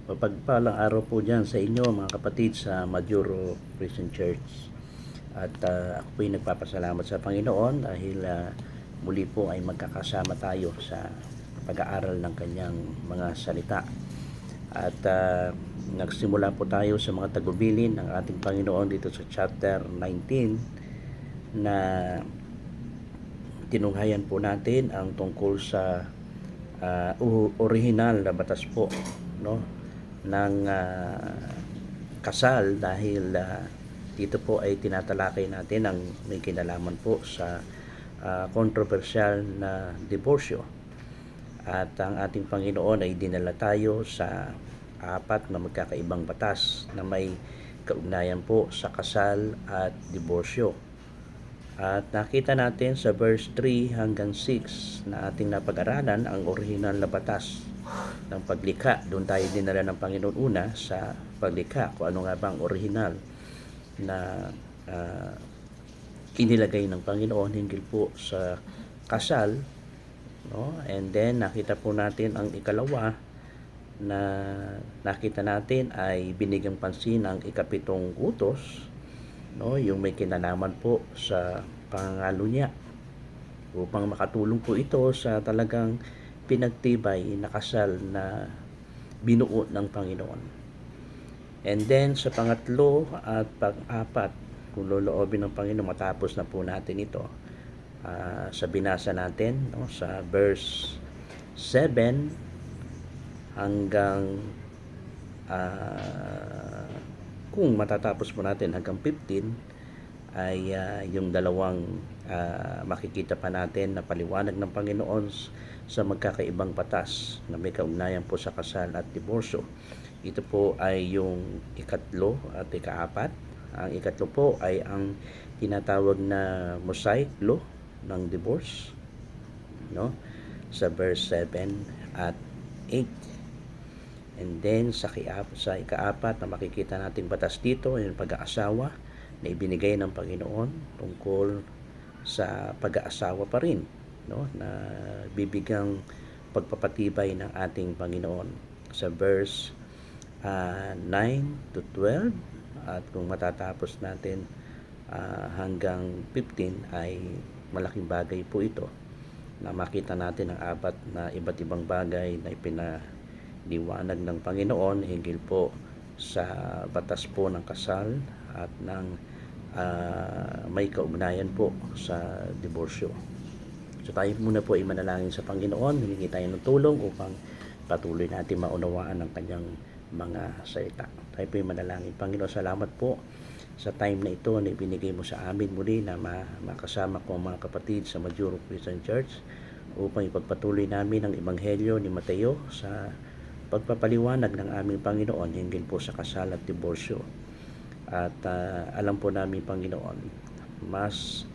Mapagpalang araw po dyan sa inyo mga kapatid sa Majuro Christian Church. At ako po ay nagpapasalamat sa Panginoon dahil muli po ay magkakasama tayo sa pag-aaral ng kanyang mga salita. At nagsimula po tayo sa mga tagubilin ng ating Panginoon dito sa chapter 19 na tinunghayan po natin ang tungkol sa orihinal na batas po, no, ng kasal dahil dito po ay tinatalakay natin ang may kinalaman po sa kontrobersyal na diborsyo. At ang ating Panginoon ay dinala tayo sa apat na magkakaibang batas na may kaugnayan po sa kasal at diborsyo. At nakita natin sa verse 3 hanggang 6 na ating napag-aralan ang orihinal na batas ng paglikha. Doon tayo dinala ng Panginoon una sa paglikha, kung ano nga ba ang orihinal na inilagay ng Panginoon hinggil po sa kasal, no? And then nakita po natin ang ikalawa na nakita natin ay binigyang pansin ang ikapitong utos, no, yung may kinalaman po sa pangangalo niya upang makatulong po ito sa talagang pinagtibay na kasal na binuo ng Panginoon. And then sa pangatlo at pang-apat, kung loloobin ng Panginoon, matapos na po natin ito, sa binasa natin, no, sa verse 7 hanggang kung matatapos po natin hanggang 15 ay yung dalawang makikita pa natin na paliwanag ng Panginoon sa magkakaibang batas na may kaugnayan po sa kasal at diborsyo. Ito po ay yung ikatlo at ikaapat. Ang ikatlo po ay ang tinatawag na Mosaic law ng divorce, no, sa verse 7 at 8. And then sa ikaapat na makikita nating batas dito yung pag-aasawa na ibinigay ng Panginoon tungkol sa pag-aasawa pa rin, no, na bibigang pagpapatibay ng ating Panginoon sa verse 9 to 12. At kung matatapos natin hanggang 15 ay malaking bagay po ito na makita natin ang apat na iba't ibang bagay na ipinaliwanag ng Panginoon hinggil po sa batas po ng kasal at ng may kaugnayan po sa diborsyo. So tayo muna po ay manalangin sa Panginoon, humingi tayo ng tulong upang patuloy natin maunawaan ang kanyang mga salita. Tayo po ay manalangin. Panginoon, salamat po sa time na ito na ibinigay mo sa amin muli na makasama ko ang mga kapatid sa Majuro Christian Church upang ipagpatuloy namin ang Ebanghelyo ni Mateo sa pagpapaliwanag ng aming Panginoon hinggil po sa kasal at diborsyo. At alam po namin, Panginoon, mas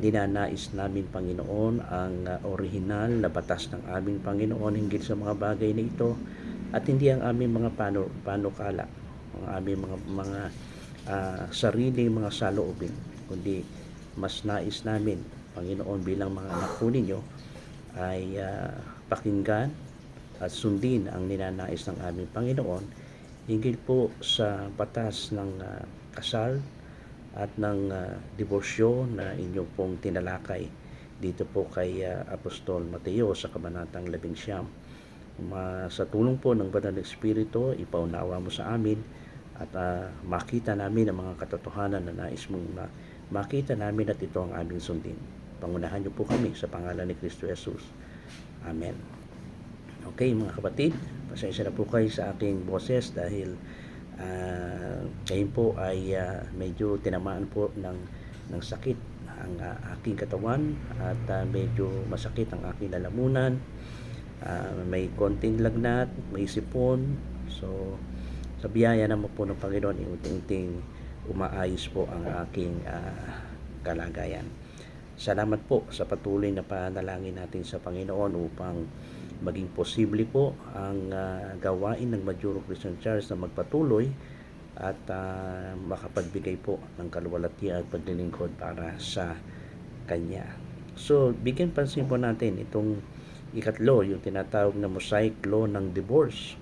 dinanais namin, Panginoon, ang orihinal na batas ng aming Panginoon hinggil sa mga bagay na ito at hindi ang aming mga panukala, ang aming mga sariling mga saloobin, kundi mas nais namin, Panginoon, bilang mga anak po ninyo ay pakinggan at sundin ang ninanais ng aming Panginoon hinggil po sa batas ng kasal at ng diborsyo na inyong pong tinalakay dito po kay Apostol Mateo sa kabanatang 11. Sa tulong po ng Banal na Espiritu, ipaunawa mo sa amin at makita namin ang mga katotohanan na nais mong makita namin at ito ang aming sundin. Pangunahan niyo po kami sa pangalan ni Kristo Jesus. Amen. Okay mga kapatid, pasensya na po kayo sa aking boses dahil kayo po ay medyo tinamaan po ng sakit ang aking katawan at medyo masakit ang aking lalamunan. May konting lagnat, may sipon. So sa biyaya naman po ng Panginoon, unti-unting umaayos po ang aking kalagayan. Salamat po sa patuloy na panalangin natin sa Panginoon upang maging posible po ang gawain ng Majuro Christian Church na magpatuloy at makapagbigay po ng kaluwalhatian at paglilingkod para sa Kanya. So, bigyan pansin po natin itong ikatlo, yung tinatawag na Mosaic law ng divorce.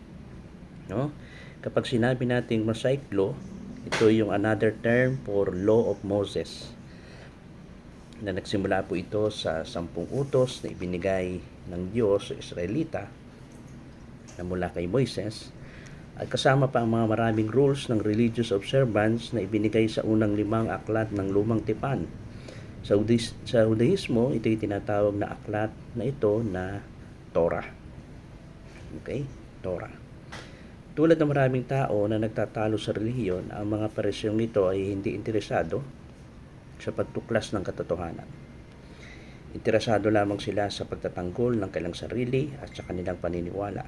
no? Kapag sinabi nating Mosaic Law, ito yung another term for Law of Moses, na nagsimula po ito sa 10 utos na ibinigay ng Diyos sa Israelita na mula kay Moises, at kasama pa ang mga maraming rules ng religious observance na ibinigay sa unang 5 aklat ng Lumang Tipan. Sa Judaismo, ito yung tinatawag na aklat na ito na Torah. Okay? Torah. Tulad ng maraming tao na nagtatalo sa relihiyon, ang mga paresyong ito ay hindi interesado sa pagtuklas ng katotohanan. Interesado lamang sila sa pagtatanggol ng kanilang sarili at sa kanilang paniniwala.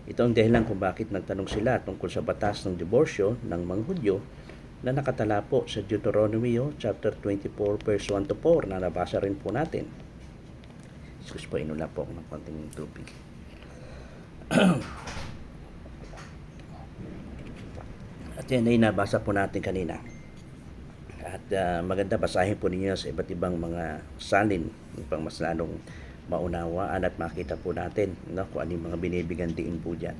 Ito ang dahilan kung bakit nagtanong sila tungkol sa batas ng diborsyo ng mga Hudyo na nakatala po sa Deuteronomy chapter 24 verse 1 to 4 na nabasa rin po natin. Excuse po, inula po ako ng konting tubig. At yan ay nabasa po natin kanina. At maganda basahin po ninyo sa iba't ibang mga salin upang mas lalong maunawaan at makita po natin, no, kung ano yung mga binibigyan diin po dyan.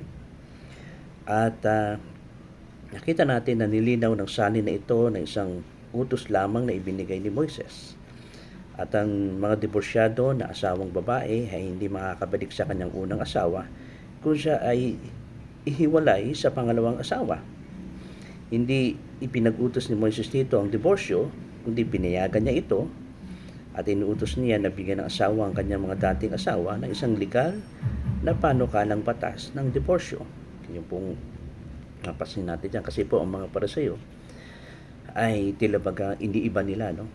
At nakita natin na nilinaw ng salin na ito na isang utos lamang na ibinigay ni Moises. At ang mga diborsyado na asawang babae ay hindi makakabalik sa kanyang unang asawa kung siya ay ihiwalay sa pangalawang asawa. Hindi ipinag-utos ni Moises dito ang diborsyo, kundi pinayagan niya ito at inuutos niya na bigyan ng asawa ang kanyang mga dating asawa ng isang legal na panukalang batas ng diborsyo. Yung pong napasin natin dyan, kasi po ang mga Pariseo ay tila baga iniiba nila, no?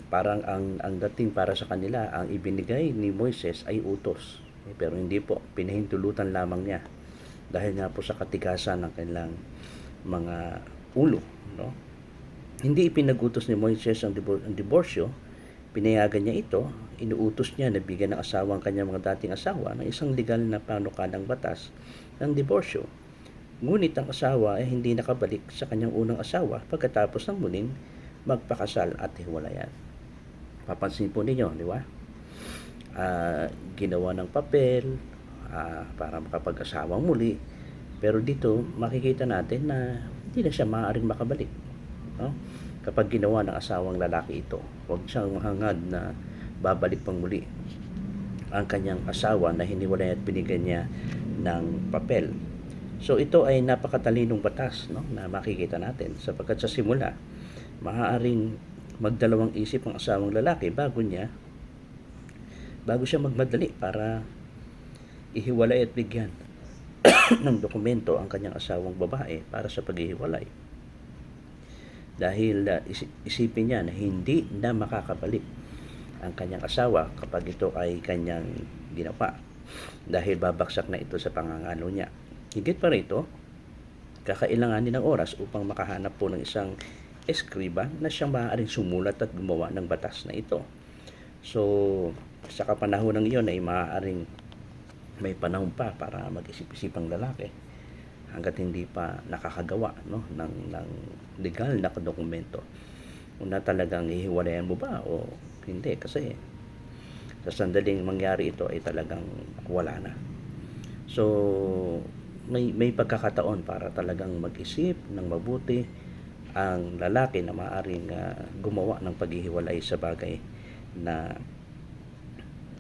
Parang ang dating para sa kanila, ang ibinigay ni Moises ay utos, pero hindi po, pinahintulutan lamang niya dahil nga po sa katigasan ng kanilang mga ulo, no? Hindi ipinag-utos ni Moises ang diborsyo, pinayagan niya ito, inuutos niya na bigyan ng asawa ang kanyang mga dating asawa ng isang legal na panukalang batas ng diborsyo. Ngunit ang asawa ay hindi nakabalik sa kanyang unang asawa pagkatapos ng muling magpakasal at hiwalayan. Papansin po ninyo, di ba? Ginawa ng papel para makapag-asawang muli, pero dito makikita natin na hindi na siya maaaring makabalik, no? Kapag ginawa ng asawang lalaki ito, huwag siyang hangad na babalik pang muli ang kanyang asawa na hiniwalay at binigyan niya ng papel. So ito ay napakatalinong batas, no, na makikita natin, sapagkat sa simula maaaring magdalawang isip ang asawang lalaki bago siya magmadali para ihiwalay at bigyan ng dokumento ang kanyang asawang babae para sa paghihiwalay. Dahil isipin niya na hindi na makakabalik ang kanyang asawa kapag ito ay kanyang ginawa, dahil babaksak na ito sa pangangalo niya. Higit pa rito, kakailanganin ng oras upang makahanap po ng isang eskriba na siyang maaaring sumulat at gumawa ng batas na ito. So sa kapanahon ng iyon ay maaaring may panahon pa para mag-isip-isip ang lalaki hanggat hindi pa nakakagawa, no, ng legal na dokumento kung na talagang hihiwalayan mo ba o hindi, kasi sa sandaling mangyari ito ay talagang wala na. So may pagkakataon para talagang mag-isip ng mabuti ang lalaki na maaaring gumawa ng paghihiwalay sa bagay na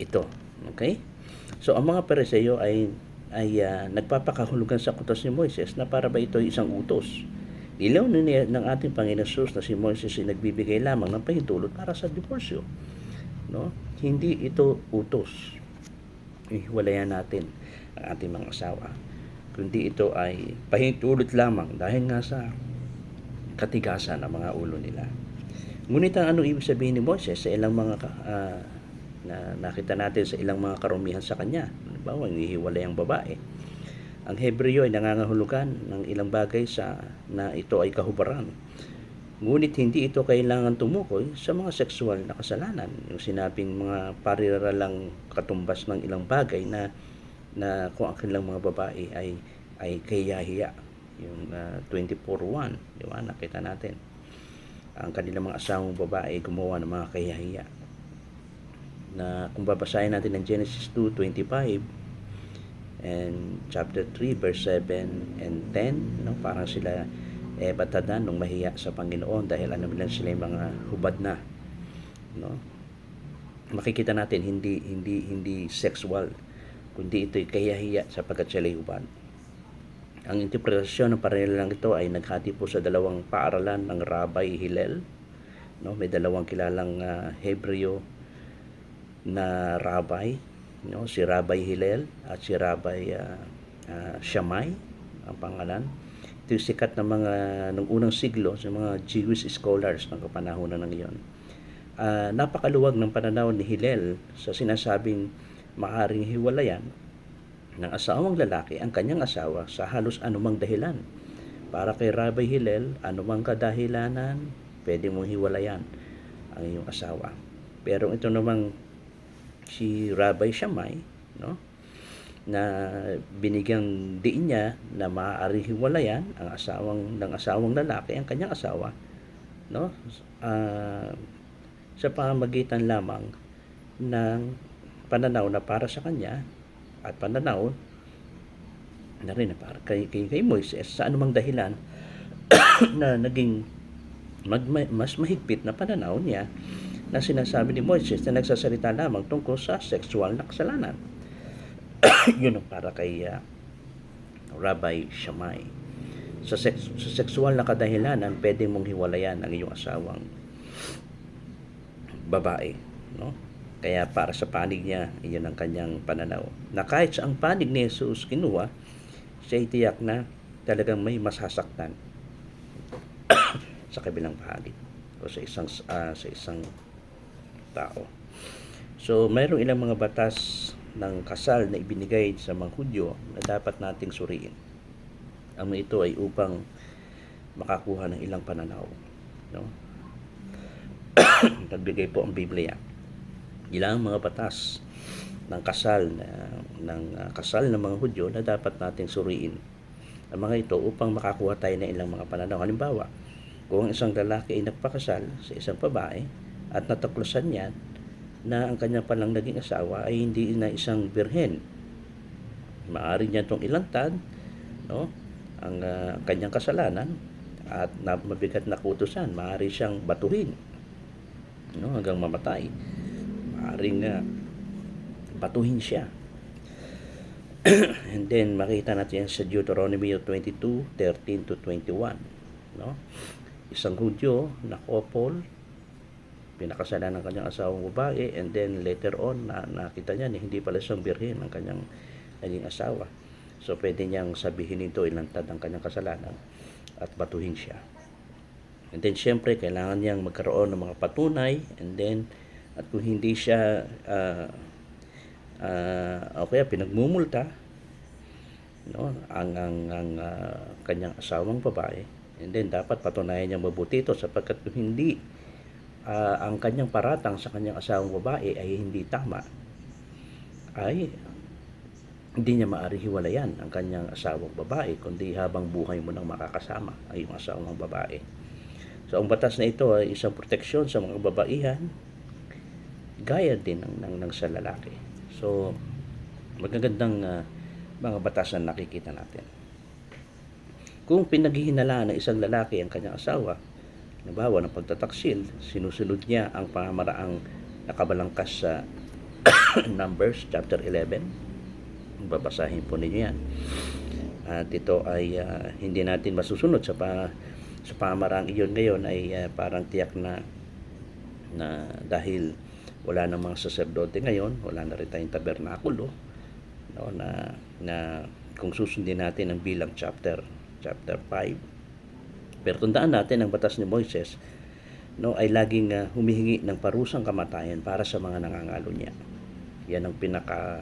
ito. Okay? So ang mga Pariseo ay nagpapakahulugan sa utos ni Moises na para ba ito ay isang utos. Ilaw ng ating Panginoon Jesus na si Moises ay nagbibigay lamang ng pahintulot para sa diborsyo, no? Hindi ito utos. Ihiwalayan natin ang ating mga asawa, kundi ito ay pahintulot lamang dahil nga sa katigasan ng mga ulo nila. Ngunit ang ano ibig sabihin ni Moises sa ilang mga na nakita natin sa ilang mga karumihan sa kanya, halimbawa hihiwalay ang babae, ang Hebreo ay nangangahulugan ng ilang bagay na ito ay kahubaran. Ngunit hindi ito kailangan tumukoy sa mga sexual na kasalanan, yung sinabing mga pariralang katumbas ng ilang bagay na kung ang kanilang mga babae ay kahiyahiya, yung 24:1, di ba? Nakita natin ang kanilang mga asawang babae gumawa ng mga kahiyahiya, na kung babasahin natin ng Genesis 2:25, And chapter 3 verse 7 and 10, no, parang sila batadan nung mahiya sa Panginoon dahil alam nila sila yung mga hubad na, no. Makikita natin hindi sexual, kundi ito'y kahihiya sapagkat sila hubad. Ang interpretasyon ng paralelang ito ay naghati po sa dalawang paaralan ng Rabbi Hillel, no. May dalawang kilalang Hebreo na rabbi, no, si Rabbi Hillel at si Rabbi Shammai ang pangalan. Ito yung sikat na mga nung unang siglo sa mga Jewish scholars ng kapanahonan ng iyon. Napakaluwag ng pananaw ni Hillel sa sinasabing maaaring hiwalayan ng asawang lalaki ang kanyang asawa sa halos anumang dahilan. Para kay Rabbi Hillel, anumang kadahilanan, pwede mong hiwalayan ang iyong asawa. Pero ito namang si Rabbi Shammai, no, na binigyang diin niya na maaaring hiwalayan ang asawang lalaki ang kanyang asawa, no, sa pamamagitan lamang ng pananaw na para sa kanya at pananaw na rin na para kay Moises sa anumang dahilan na naging mas mahigpit na pananaw niya na sinasabi ni Moises na nagsasalita lamang tungkol sa sexual na kasalanan. Yun ang para kay Rabbi Shammai. Sa sexual na kadahilanan, pwede mong hiwalayan ang iyong asawang babae, no? Kaya para sa panig niya, iyon ang kanyang pananaw. Na kahit sa ang panig ni Jesus kinuha, siya itiyak na talagang may masasaktan sa kabilang bahagi o sa isang tao. So, mayroong ilang mga batas ng kasal na ibinigay sa mga Hudyo na dapat nating suriin. Ang ito ay upang makakuha ng ilang pananaw, no? Nagbigay po ang Biblia ilang mga batas ng kasal ng mga Hudyo na dapat nating suriin. Ang mga ito upang makakuha tayo ng ilang mga pananaw. Halimbawa, kung isang lalaki ay nagpakasal sa isang babae at natuklasan niya na ang kanya palang naging asawa ay hindi na isang birhen, maaari niya itong ilantad, no, ang kanyang kasalanan at mabigat na kutusan, maaari siyang batuhin, no, hanggang mamatay. Maaaring batuhin siya. And then makita natin sa Deuteronomy 22:13-21, no? Isang Hudyo na couple, pinakasalan ng kanyang asawang babae, and then later on nakita niya na hindi pala siyang birhen ang kanyang naging asawa. So pwede niyang sabihin ito, ilantad ang kanyang kasalanan at batuhin siya. And then syempre kailangan niyang magkaroon ng mga patunay, and then at kung hindi siya o kaya pinagmumulta, no, ang kanyang asawang babae, and then dapat patunayan niya mabuti ito sapagkat kung hindi ang kanyang paratang sa kanyang asawang babae ay hindi tama, ay hindi niya maaari hiwalayan ang kanyang asawang babae, kundi habang buhay mo nang makakasama ay yung asawang babae. So ang batas na ito ay isang proteksyon sa mga babaihan gaya din ng sa lalaki. So magagandang mga batas na nakikita natin. Kung pinaghihinalaan ng isang lalaki ang kanyang asawa, halimbawa ng pagtataksil, sinusunod niya ang pamamaraang nakabalangkas sa Numbers chapter 11. Babasahin po ninyo yan. At ito ay hindi natin masusunod sa pamamaraang iyon ngayon ay parang tiyak na dahil wala nang mga saserdote ngayon, wala na rin tayong tabernakulo, no, na kung susundin natin ang bilang chapter 5. Pero tandaan natin ang batas ni Moises, no, ay laging humihingi ng parusang kamatayan para sa mga nangangalo niya. Yan ang pinaka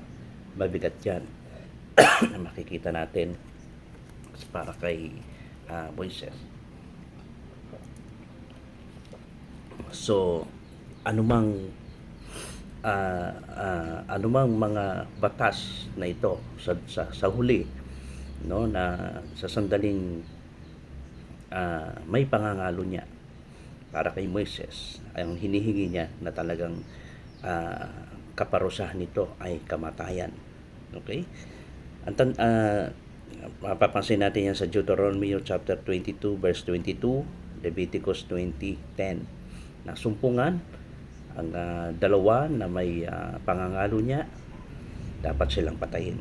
mabigat yan na makikita natin para kay Moises. So anumang mga batas na ito sa huli, no, na sa sandaling may pangangalo niya para kay Moises, ang hinihingi niya na talagang kaparusahan nito ay kamatayan. Okay? Mapapansin natin yan sa Deuteronomy chapter 22 verse 22, Leviticus 20:10. Nasumpungan ang dalawa na may pangangalo niya, dapat silang patayin.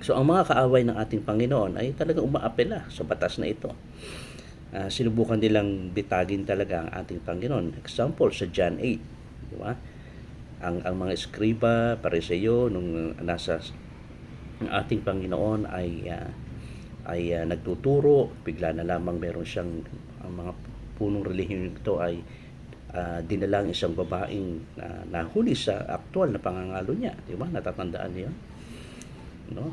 So ang mga kaaway ng ating Panginoon ay talagang umaapela sa batas na ito. Sinubukan nilang bitagin talaga ang ating Panginoon. Example sa John 8, di ba? Ang mga eskriba, pariseo nung nasa ang ating Panginoon ay nagtuturo, bigla na lamang meron siyang ang mga punong relihiyon ito ay dinalang isang babaeng nahuli sa aktual na pangangalo niya, di ba? Natatandaan niyo, no?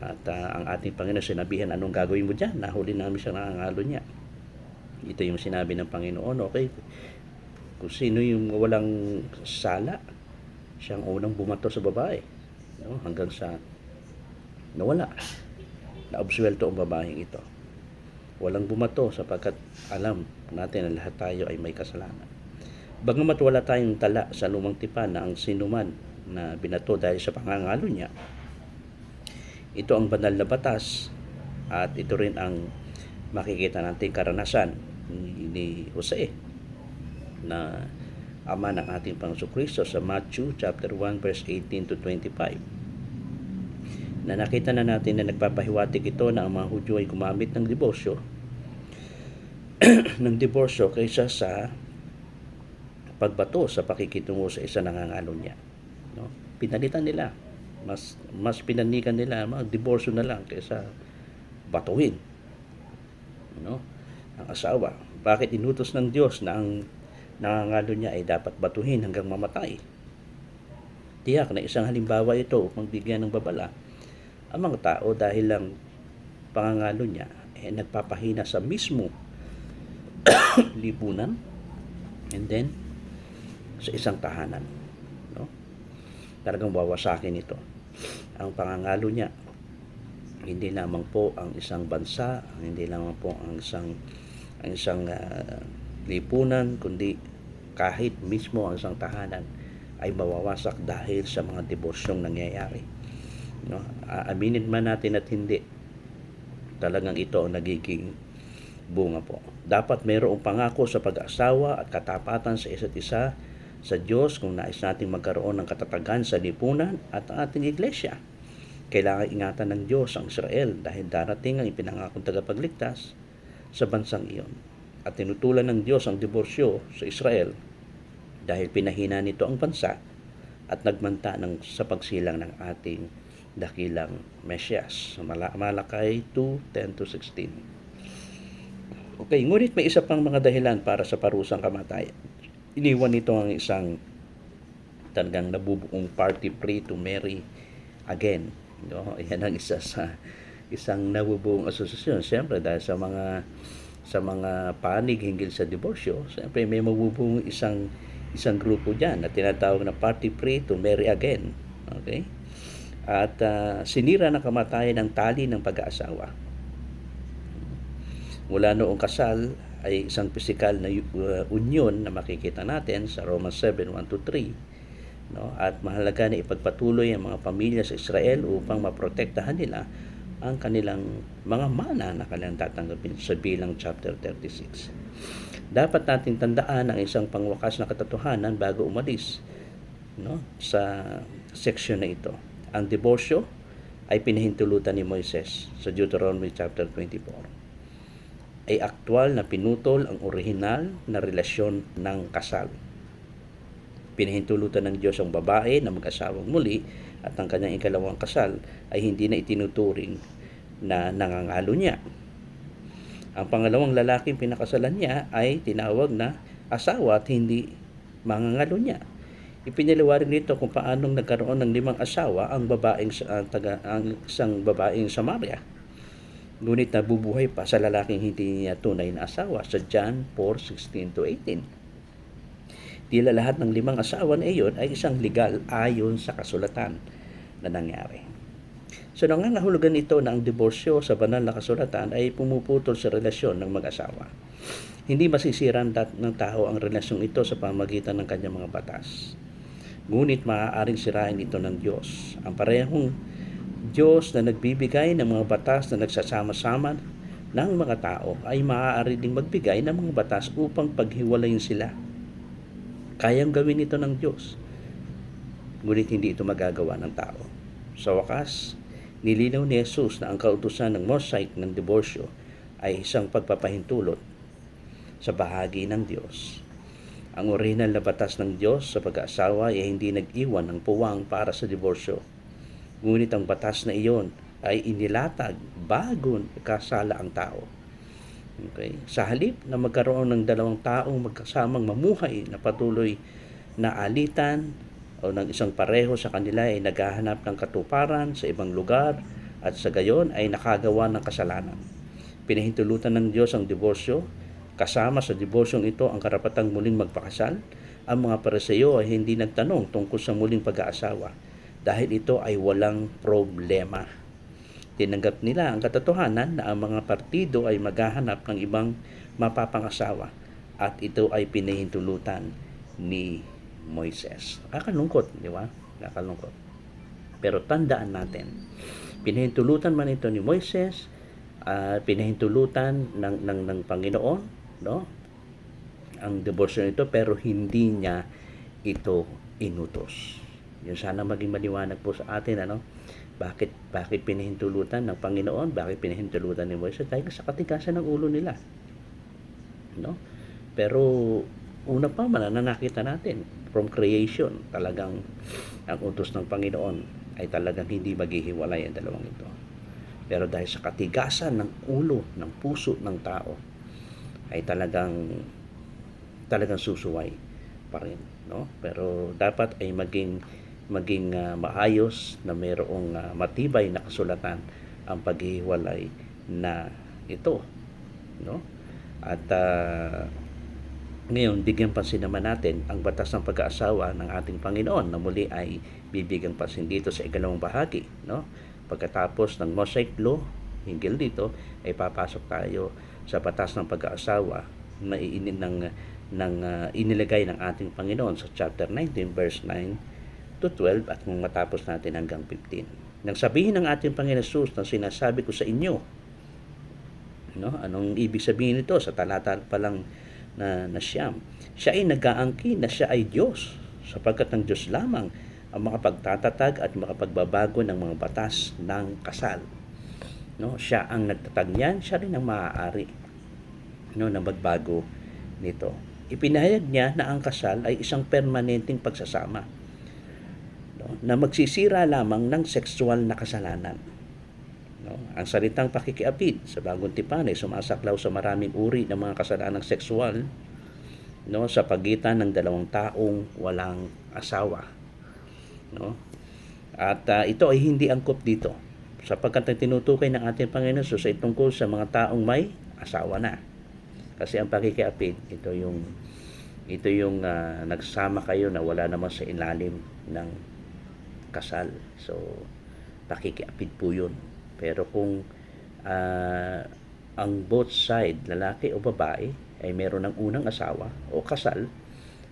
At ang ating Panginoon sinabihan, anong gagawin mo diyan? Nahuli namin siya nangangalo niya. Ito yung sinabi ng Panginoon, okay? Kung sino yung walang sala, siyang unang bumato sa babae, no? Hanggang sa nawala, naabsuelto ang babaeng ito. Walang bumato sapagkat alam natin na lahat tayo ay may kasalanan. Bagamat wala tayong tala sa lumang tipan na ang sinuman na binato dahil sa pangangalo niya, ito ang banal na batas at ito rin ang makikita natin karanasan ni Jose na ama ng ating Panginoong Kristo sa Matthew chapter 1 verse 18 to 25. Na nakita na natin na nagpapahiwatig ito na ang mga Hudyo ay gumamit ng diborsyo kaysa sa pagbato sa pakikitungo sa isa nangangalo niya, no? Pinalitan nila, mas pinanigan nila mag-diborsyo na lang kaysa batuhin, no, ang asawa. Bakit inutos ng Diyos na ang nangangalo niya ay dapat batuhin hanggang mamatay? Tiyak na isang halimbawa ito upang bigyan ng babala ang mga tao dahil lang pangangalo niya nagpapahina sa mismo lipunan and then sa isang tahanan, no? Talagang wawasakin ito ang pangangalo niya. Hindi lamang po ang isang bansa, hindi lamang po ang isang lipunan, kundi kahit mismo ang isang tahanan ay mawawasak dahil sa mga diborsyong nangyayari, no? Aminin man natin at hindi, talagang ito ang nagiging bunga po. Dapat mayroong pangako sa pag-asawa at katapatan sa isa't isa sa Diyos kung nais nating magkaroon ng katatagan sa lipunan at ang ating iglesia. Kailangan ingatan ng Diyos ang Israel dahil darating ang ipinangakong tagapagligtas sa bansang iyon. At tinutulan ng Diyos ang diborsyo sa Israel dahil pinahina nito ang bansa at nagmanta sa pagsilang ng ating dakilang Mesyas. Malakay 2:10-16. Okay, ngunit may isa pang mga dahilan para sa parusang kamatayan. Iniwan nito ang isang talagang nabubuong party free to marry again, no? Yan ang isa sa isang nabubuong asosasyon. Siyempre dahil sa mga panig hinggil sa diborsyo, siyempre may mabubuong isang grupo diyan na tinatawag na party free to marry again. Okay? At sinira ng kamatayan ang tali ng pag-aasawa. Mula noong kasal ay isang pisikal na union na makikita natin sa Romans 7:1-3, no? At mahalaga na ipagpatuloy ang mga pamilya sa Israel upang maprotektahan nila ang kanilang mga mana na kanilang tatanggapin sa Bilang chapter 36. Dapat nating tandaan ang isang pangwakas na katotohanan bago umalis, no, sa section na ito. Ang diborsyo ay pinahintulutan ni Moises sa Deuteronomy chapter 24. Ay aktwal na pinutol ang orihinal na relasyon ng kasal. Pinahintulutan ng Diyos ang babae na mag-asawang muli at ang kanyang ikalawang kasal ay hindi na itinuturing na nangangalo niya. Ang pangalawang lalaking pinakasalan niya ay tinawag na asawa at hindi mangangalo niya. Ipinaliwanag nito kung paanong nagkaroon ng 5 asawa ang isang babaeng Samaria. Ngunit nabubuhay pa sa lalaking hindi niya tunay na asawa sa John 4:16-18. Tila lahat ng 5 asawa na iyon ay isang legal ayon sa kasulatan na nangyari. So nangangahulugan ito na ang diborsyo sa banal na kasulatan ay pumuputol sa relasyon ng mag-asawa. Hindi masisiran ng tao ang relasyong ito sa pamamagitan ng kanyang mga batas. Ngunit maaaring sirain ito ng Diyos. Ang parehong Diyos na nagbibigay ng mga batas na nagsasama-sama ng mga tao ay maaari ding magbigay ng mga batas upang paghiwalayin sila. Kayang gawin ito ng Diyos, ngunit hindi ito magagawa ng tao. Sa wakas, nilinaw ni Jesus na ang kautusan ng Mosaic ng diborsyo ay isang pagpapahintulot sa bahagi ng Diyos. Ang orihinal na batas ng Diyos sa pag-aasawa ay hindi nag-iwan ng puwang para sa diborsyo. Ngunit ang batas na iyon ay inilatag bago kasala ang tao. Okay? Sa halip na magkaroon ng dalawang taong magkasamang mamuhay na patuloy na alitan o ng isang pareho sa kanila ay naghahanap ng katuparan sa ibang lugar at sa gayon ay nakagawa ng kasalanan. Pinahintulutan ng Diyos ang diborsyo. Kasama sa diborsyong ito ang karapatang muling magpakasal. Ang mga Pariseo ay hindi nagtanong tungkol sa muling pag-aasawa dahil ito ay walang problema. Tinanggap nila ang katotohanan na ang mga partido ay maghahanap ng ibang mapapangasawa at ito ay pinahintulutan ni Moises. Nakakalungkot, di ba? Nakakalungkot. Pero tandaan natin, pinahintulutan man ito ni Moises, pinahintulutan ng Panginoon, no? Ang diborsyo nito, pero hindi niya ito inutos. Yun sana maging maliwanag po sa atin, ano? Bakit pinahintulutan ng Panginoon? Bakit pinahintulutan ni Moises? Dahil sa katigasan ng ulo nila, no? Pero una pa man na nakita natin from creation, talagang ang utos ng Panginoon ay talagang hindi maghihiwalay ang dalawang ito. Pero dahil sa katigasan ng ulo, ng puso ng tao, ay talagang susuway pa rin, no? Pero dapat ay maging maayos na mayroong matibay na kasulatan ang paghihiwalay na ito, no? At ngayon, bigyan pansin naman natin ang batas ng pag-aasawa ng ating Panginoon na muli ay bibigyan pansin dito sa ikalawang bahagi, no? Pagkatapos ng Mosaic Law, hinggil dito, ay papasok tayo sa batas ng pag-aasawa na inilagay ng ating Panginoon sa chapter 19, verse 9 to 12 at matapos natin hanggang 15. Nang sabihin ng ating Panginoon Jesus na sinasabi ko sa inyo, no? Anong ibig sabihin nito? Sa talata pa lang na siyam. Siya ay nag-aangkin na siya ay Diyos, sapagkat ng Diyos lamang ang makapagtatatag at makapagbabago ng mga batas ng kasal. No, siya ang nagtatag niyan, siya rin ang maaari, no, na magbago nito. Ipinahayag niya na ang kasal ay isang permanenteng pagsasama, no, na magsisira lamang ng sexual na kasalanan. No, ang salitang pakikiapid sa Bagong Tipan ay sumasaklaw sa maraming uri ng mga kasalanang sexual, no, sa pagitan ng dalawang taong walang asawa, no? At ito ay hindi angkop dito, sapagkat ang tinutukoy ng ating Panginoon Jesus ay tungkol sa mga taong may asawa na. Kasi ang pakikiapid, ito yung nagsama kayo na wala naman sa ilalim ng kasal. So pakikiapid po yun. Pero kung ang both side, lalaki o babae, ay meron ng unang asawa o kasal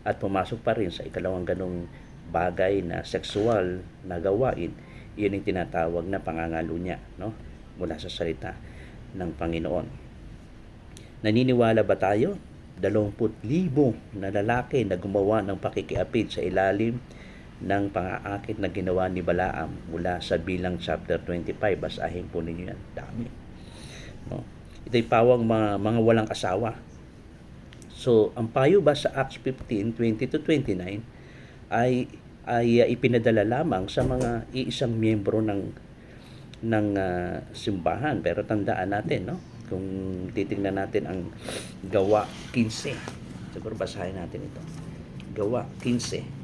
at pumasok pa rin sa ikalawang ganong bagay na sexual na gawain, yun yung tinatawag na pangangalunya, no? Mula sa salita ng Panginoon. Naniniwala ba tayo? 20,000 na lalaki na gumawa ng pakikiapid sa ilalim ng pang-aakit na ginawa ni Balaam mula sa Bilang chapter 25. Basahin po ninyo yan. Dami, no? Ito'y pawang mga walang asawa. So, ang payo ba sa Acts 15, 20 to 29 ay ipinadala lamang sa mga iisang miyembro ng simbahan. Pero tandaan natin, no? Kung titingnan natin ang Gawa 15. Siguro basahin natin ito. Gawa 15.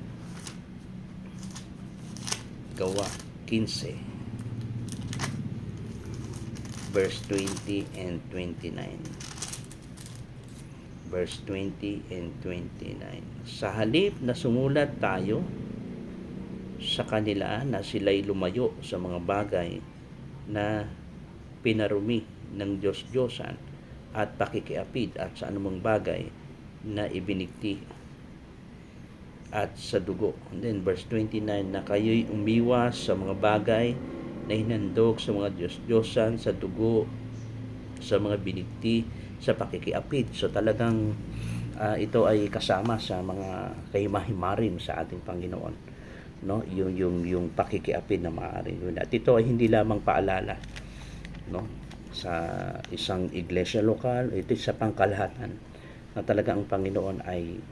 Gawa 15 verse 20 and 29. Verse 20 and 29. Sa halip na sumulat tayo sa kanila na sila'y lumayo sa mga bagay na pinarumi ng Diyos-Diyosan at pakikiapid at sa anumang bagay na ibinigti at sa dugo. And then verse 29, na kayo'y umiwas sa mga bagay na hinandog sa mga Diyos-Diyosan, sa dugo, sa mga binigti, sa pakikiapid. So talagang ito ay kasama sa mga kahimahimarim sa ating Panginoon, no? Yung pakikiapid na maaari yun. At ito ay hindi lamang paalala, no, sa isang iglesia lokal, ito sa pangkalahatan na talaga ang Panginoon ay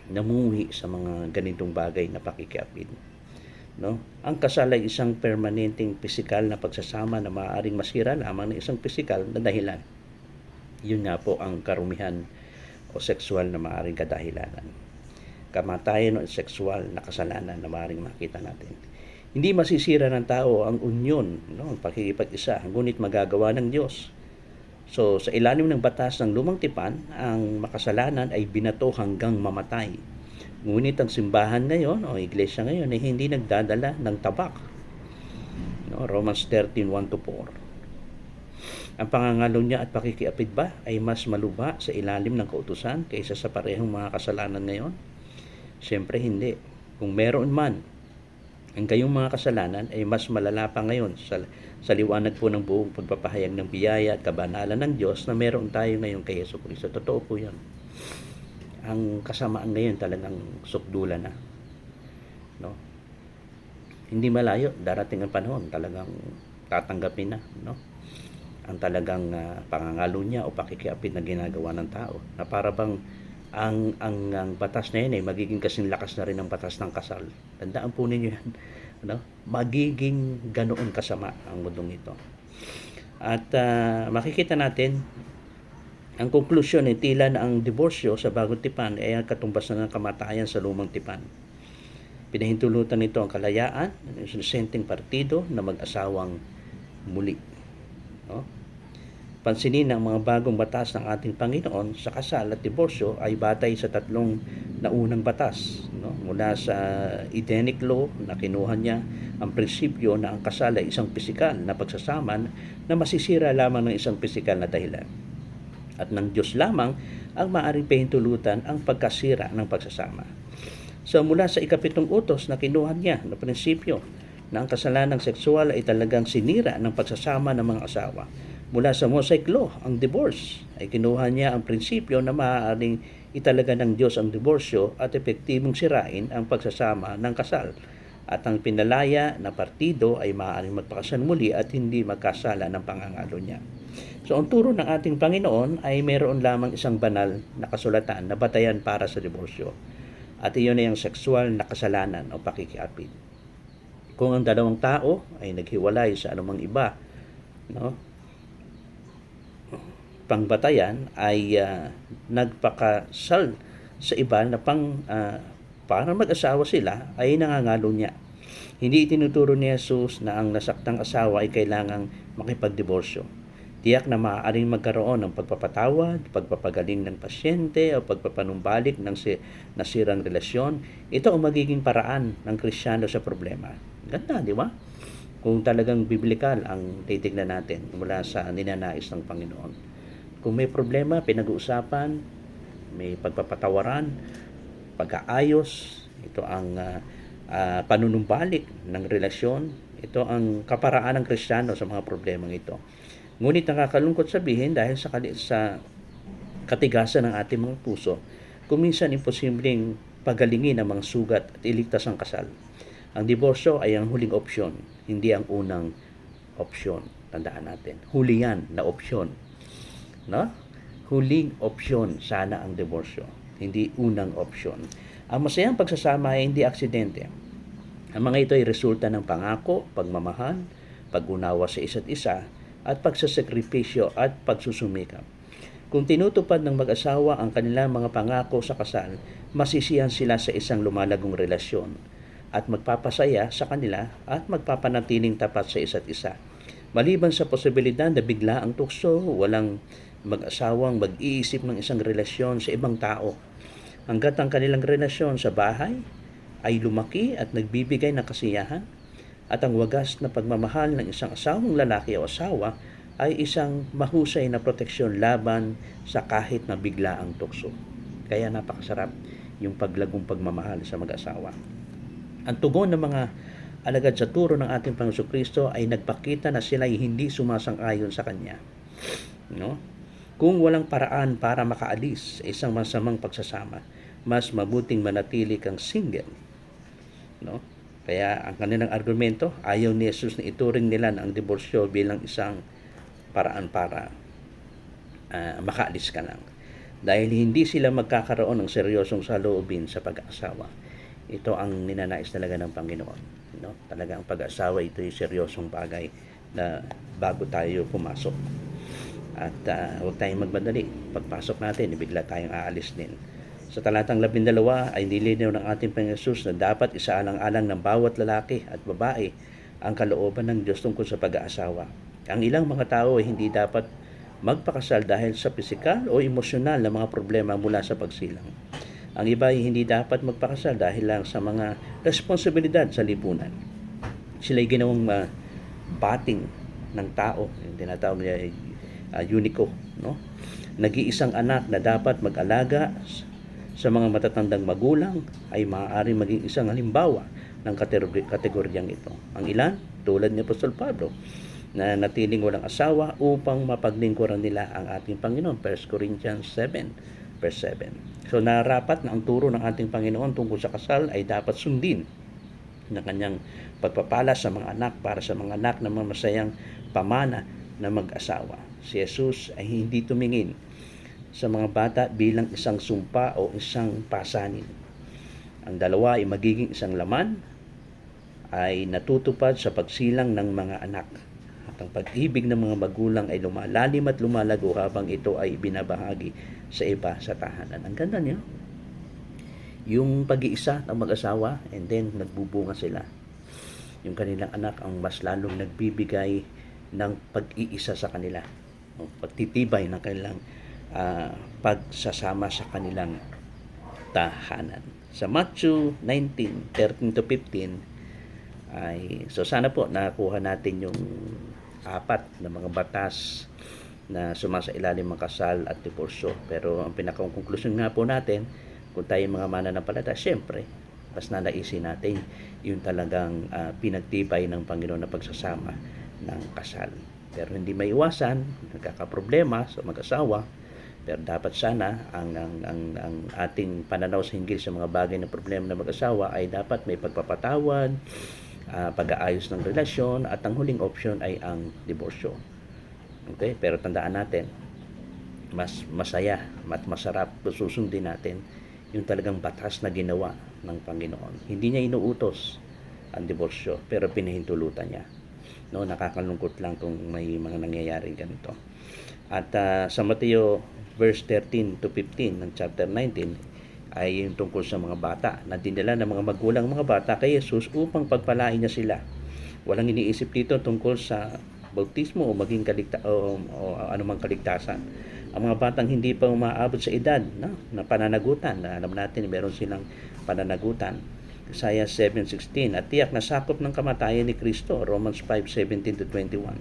namumuhi sa mga ganitong bagay na pakikiapid, no? Ang kasal ay isang permanenteng pisikal na pagsasama na maaaring masira lamang ng isang pisikal na dahilan. Yun nga po ang karumihan o sexual na maaaring kadahilanan. Kamatayan o sexual na kasalanan na maaaring makita natin. Hindi masisira ng tao ang unyon, no, ang pakikipag-isa, ngunit magagawa ng Diyos. So, sa ilalim ng batas ng Lumang Tipan, ang makasalanan ay binato hanggang mamatay. Ngunit ang simbahan ngayon o iglesia ngayon ay hindi nagdadala ng tabak. No, Romans 13:1-4. Ang pangangalo niya at pakikiapid ba ay mas malubha sa ilalim ng kautusan kaysa sa parehong mga kasalanan ngayon? Siyempre hindi. Kung meron man, ang kayong mga kasalanan ay mas malala pa ngayon sa liwanag po ng buong pagpapahayag ng biyaya at kabanalan ng Diyos na meron tayo ngayon kay Jesucristo. Totoo po yan. Ang kasamaan ngayon talagang sukdulan na, no? Hindi malayo, darating ang panahon, talagang tatanggapin na, no, ang talagang pangangalo niya o pakikiapid na ginagawa ng tao, na para bang ang batas na yan ay magiging kasing lakas na rin ng batas ng kasal. Tandaan po ninyo yan, no? Magiging ganoon kasama ang mundong ito. At makikita natin ang konklusyon ay tila na ang diborsyo sa Bagong Tipan ay ang katumbasan ng kamatayan sa Lumang Tipan. Pinahintulutan nito ang kalayaan ng inosenteng partido na mag-asawang muli, no? Pansinin ng mga bagong batas ng ating Panginoon sa kasal at diborsyo ay batay sa tatlong naunang batas, no? Mula sa Edenic law na kinuha niya ang prinsipyo na ang kasal ay isang pisikal na pagsasama na masisira lamang ng isang pisikal na dahilan. At ng Diyos lamang ang maaaring pahintulutan ang pagkasira ng pagsasama. So mula sa ikapitong utos na kinuha niya na prinsipyo na ang kasalanang sexual ay talagang sinira ng pagsasama ng mga asawa. Mula sa Mosaic Law, ang divorce, ay kinuha niya ang prinsipyo na maaaring italaga ng Diyos ang diborsyo at epektibong sirain ang pagsasama ng kasal. At ang pinalaya na partido ay maaaring magpakasal muli at hindi magkasala ng pangangalo niya. So ang turo ng ating Panginoon ay mayroon lamang isang banal na kasulatan na batayan para sa diborsyo. At iyon ay ang sexual na kasalanan o pakikiapid. Kung ang dalawang tao ay naghiwalay sa anumang iba, no, pangbatayan ay nagpakasal sa iba na para mag-asawa sila ay nangangalo niya. Hindi itinuturo ni Jesus na ang nasaktang asawa ay kailangang makipagdiborsyo. Tiyak na maaaring magkaroon ng pagpapatawad, pagpapagaling ng pasyente o pagpapanumbalik ng nasirang relasyon. Ito ang magiging paraan ng Kristiyano sa problema. Ganda, di ba? Kung talagang biblikal ang titignan natin mula sa ninanais ng Panginoon. Kung may problema, pinag-uusapan, may pagpapatawaran, pag-aayos, ito ang panunumbalik ng relasyon, ito ang kaparaan ng Kristiyano sa mga problemang ito. Ngunit nakakalungkot sabihin dahil sa katigasan ng ating mga puso, kung minsan imposibleng pagalingin ang mga sugat at iligtas ang kasal. Ang diborsyo ay ang huling opsyon, hindi ang unang opsyon. Tandaan natin, huli yan na opsyon. No? Huling opsyon sana ang diborsyo, hindi unang opsyon. Ang masayang pagsasama ay hindi aksidente. Ang mga ito ay resulta ng pangako, pagmamahal, pag-unawa sa isa't isa, at pagsasakripisyo at pagsusumikap. Kung tinutupad ng mag-asawa ang kanilang mga pangako sa kasal, masisiyahan sila sa isang lumalagong relasyon at magpapasaya sa kanila at magpapanatiling tapat sa isa't isa. Maliban sa posibilidad na bigla ang tukso, walang mag-asawang mag-iisip ng isang relasyon sa ibang tao. Hanggat ang kanilang relasyon sa bahay ay lumaki at nagbibigay ng kasiyahan, at ang wagas na pagmamahal ng isang asawang lalaki o asawa ay isang mahusay na proteksyon laban sa kahit na bigla ang tukso. Kaya napakasarap yung paglagong pagmamahal sa mag-asawa. Ang tugon ng mga alagad sa turo ng ating Panginoong Kristo ay nagpakita na sila ay hindi sumasang-ayon sa Kanya. No? Kung walang paraan para makaalis sa isang masamang pagsasama, mas mabuting manatili kang single. No? Kaya ang kanilang argumento, ayaw ni Jesus na ituring nila ang diborsyo bilang isang paraan para makaalis ka lang. Dahil hindi sila magkakaroon ng seryosong saloobin sa pag-aasawa. Ito ang ninanais talaga ng Panginoon. No? Talaga ang pag-aasawa, ito yung seryosong bagay na bago tayo pumasok. At huwag tayong magmadali. Pagpasok natin, bigla tayong aalis din. Sa talatang 12 ay nilinaw ng ating Panginoon Jesus na dapat isaalang-alang ng bawat lalaki at babae ang kalooban ng Diyos tungkol sa pag-aasawa. Ang ilang mga tao ay hindi dapat magpakasal dahil sa pisikal o emosyonal na mga problema mula sa pagsilang. Ang iba ay hindi dapat magpakasal dahil lang sa mga responsibilidad sa lipunan. Sila'y ginawang bating ng tao, yung tinatawag niya uniko, no? Nag-iisang anak na dapat mag-alaga sa mga matatandang magulang ay maaaring maging isang halimbawa ng kategoryang ito. Ang ilan, tulad ni Apostol Pablo, na natiling walang asawa upang mapaglingkuran nila ang ating Panginoon. 1 Corinthians 7, verse 7. So narapat na ang turo ng ating Panginoon tungkol sa kasal ay dapat sundin na kanyang pagpapala sa mga anak para sa mga anak na masayang pamana na mag-asawa. Si Jesus ay hindi tumingin sa mga bata bilang isang sumpa o isang pasanin. Ang dalawa ay magiging isang laman ay natutupad sa pagsilang ng mga anak. At ang pag-ibig ng mga magulang ay lumalalim at lumalago habang ito ay binabahagi sa iba sa tahanan. Ang ganda niyo. Yung pag-iisa ng mag-asawa and then nagbubunga sila. Yung kanilang anak ang mas lalong nagbibigay ng pag-iisa sa kanila. Pagtitibay ng kanilang pagsasama sa kanilang tahanan. Sa Matthew 19:13-15 ay so sana po nakakuha natin yung apat na mga batas na sumasailalim ng kasal at diborsyo. Pero ang pinaka-konklusyon nga po natin, kung tayo mga mananampalataya, syempre mas nanaisin natin yung talagang pinagtibay ng Panginoon na pagsasama ng kasal. Pero hindi maiwasan, nagkakaproblema sa mag-asawa. Pero dapat sana ang ating pananaw sa hinggil sa mga bagay na problema ng mag-asawa ay dapat may pagpapatawad, pag-aayos ng relasyon, at ang huling option ay ang diborsyo. Okay? Pero tandaan natin, mas masaya at masarap susundin natin yung talagang batas na ginawa ng Panginoon. Hindi niya inuutos ang diborsyo, pero pinahintulutan niya. No, nakakalungkot lang kung may mga nangyayaring ganito. At sa Mateo verse 13-15 ng chapter 19 ay yung tungkol sa mga bata na dinala ng mga magulang mga bata kay Jesus upang pagpalain niya sila. Walang iniisip dito tungkol sa bautismo o maging o anumang kaligtasan. Ang mga batang hindi pa umaabot sa edad na pananagutan, na alam natin meron silang pananagutan. Isaiah 7:16, at tiyak na sakop ng kamatayan ni Kristo, Romans 5:17-21.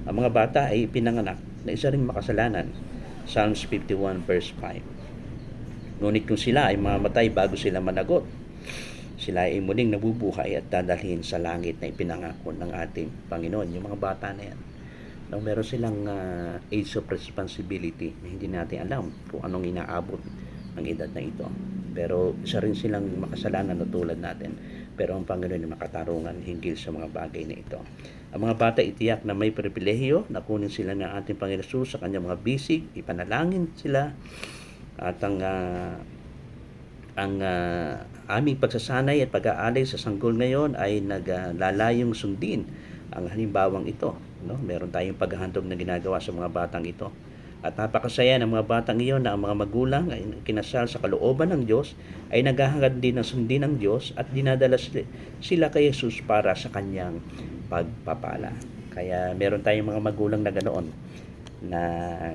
Ang mga bata ay pinanganak na isa ring makasalanan, Psalms 51 verse 5. Ngunit kung sila ay mamatay bago sila managot, sila ay muling nabubuhay at dadalhin sa langit na ipinangako ng ating Panginoon. Yung mga bata na yan, meron silang age of responsibility na hindi natin alam kung anong inaabot ng edad na ito. Pero isa rin silang makasalanan na tulad natin. Pero ang Panginoon ay makatarungan hinggil sa mga bagay na ito. Ang mga bata itiyak na may pribilehiyo na kunin sila ng ating Panginoon Jesus sa kanyang mga bisig, ipanalangin sila, at ang aming pagsasanay at pag-aalay sa sanggol ngayon ay naglalayong sundin ang halimbawang ito. No? Meron tayong paghahandog na ginagawa sa mga batang ito. At napakasaya ng mga batang iyon na ang mga magulang ay kinasal sa kalooban ng Diyos ay naghahangad din ng sundin ng Diyos at dinadala sila kay Jesus para sa kanyang pagpapala. Kaya meron tayong mga magulang na ganoon na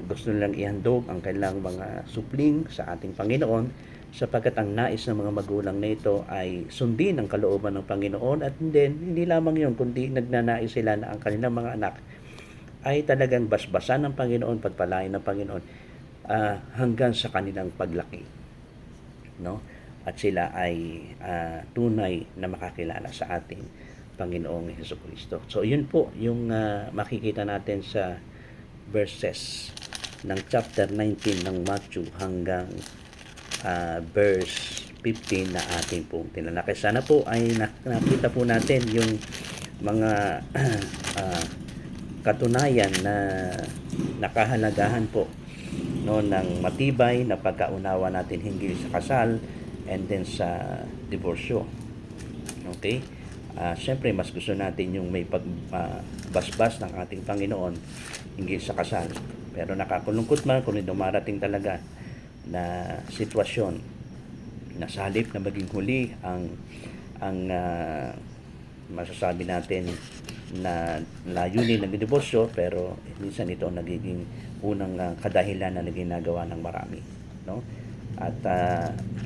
gusto nilang ihandog ang kanilang mga supling sa ating Panginoon, sapagkat ang nais ng mga magulang na ito ay sundin ang kalooban ng Panginoon. At hindi lamang yun, kundi nagnanais sila na ang kanilang mga anak ay talagang basbasan ng Panginoon, pagpalain ng Panginoon hanggang sa kanilang paglaki. No? At sila ay tunay na makakilala sa ating Panginoong Hesukristo. So yun po yung makikita natin sa verses ng chapter 19 ng Matthew hanggang verse 15 na ating pong tinalakay. Sana po ay nakita po natin yung mga katunayan na nakahalagahan po no ng matibay na pagkaunawa natin hinggil sa kasal and then sa diborsyo. Okay? Siyempre mas gusto natin yung may pagbasbas ng ating Panginoon hinggil sa kasal. Pero nakakulungkot man kung dumarating talaga na sitwasyon na sa halip na maging huli ang masasabi natin na layunin ng diborsyo, pero minsan ito nagiging unang kadahilan na ginagawa ng marami, no? At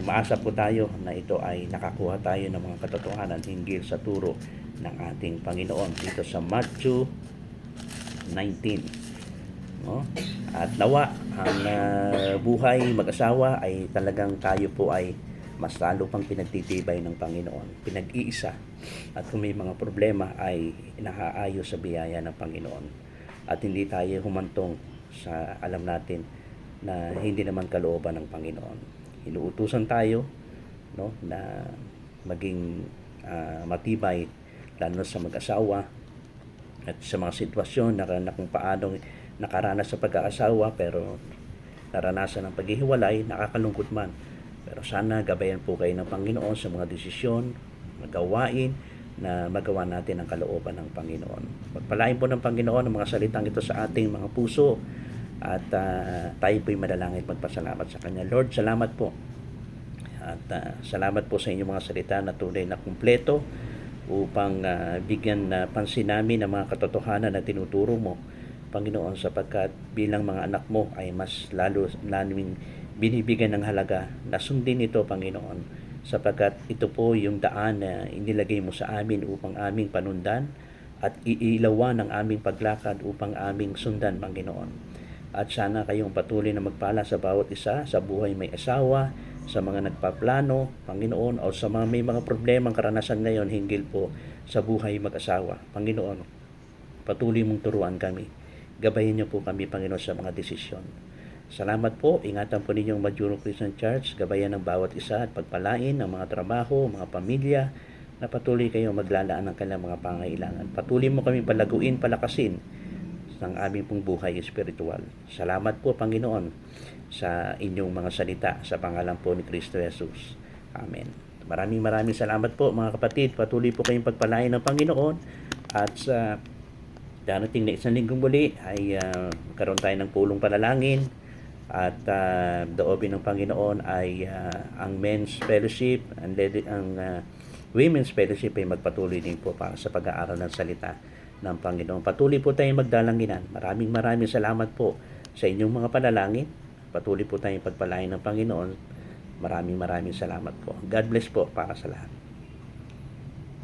umaasa po tayo na ito ay nakakuha tayo ng mga katotohanan hinggil sa turo ng ating Panginoon dito sa Matthew 19, no? At nawa ang buhay mag-asawa ay talagang tayo po ay mas lalo pang pinagtitibay ng Panginoon, pinag-iisa, at kung may mga problema ay inahaayos sa biyaya ng Panginoon, at hindi tayo humantong sa alam natin na hindi naman kalooban ng Panginoon. Inuutusan tayo, no, na maging matibay lalo sa mag-asawa at sa mga sitwasyon na kung paano nakaranas sa pag-aasawa pero naranasan ng paghihiwalay, nakakalungkot man. Pero sana gabayan po kayo ng Panginoon sa mga desisyon, magawain na magawa natin ang kalooban ng Panginoon. Pagpalain po ng Panginoon ang mga salitang ito sa ating mga puso, at tayo po'y madalangin magpasalamat sa Kanya. Lord, salamat po. At salamat po sa inyong mga salita na tunay na kumpleto upang bigyan na pansin namin ang mga katotohanan na tinuturo mo, Panginoon, sapagkat bilang mga anak mo ay mas lalo naming binibigyan ng halaga na sundin ito, Panginoon, sapagkat ito po yung daan na inilagay mo sa amin upang aming panundan at iilawan ng aming paglakad upang aming sundan, Panginoon. At sana kayong patuloy na magpala sa bawat isa sa buhay may asawa, sa mga nagpaplano, Panginoon, o sa mga may mga problemang karanasan ngayon hinggil po sa buhay mag-asawa. Panginoon, patuloy mong turuan kami. Gabayan niyo po kami, Panginoon, sa mga desisyon. Salamat po. Ingatan po ninyong Majuro Christian Church, gabayan ng bawat isa at pagpalain ng mga trabaho, mga pamilya, na patuloy kayong maglalaan ng kanilang mga pangailangan. Patuloy mo kami palaguin, palakasin ng aming pong buhay espiritual. Salamat po, Panginoon, sa inyong mga salita sa pangalan po ni Kristo Jesus. Amen. Maraming salamat po, mga kapatid. Patuloy po kayong pagpalain ng Panginoon, at sa darating na isang linggong muli ay karoon tayo ng pulong panalangin, at doobin ng Panginoon ay ang men's fellowship and ang women's fellowship ay magpatuloy din po para sa pag-aaral ng salita ng Panginoon. Patuloy po tayong magdalanginan. Maraming salamat po sa inyong mga panalangin. Patuloy po tayong pagpalain ng Panginoon. Maraming salamat po. God bless po para sa lahat.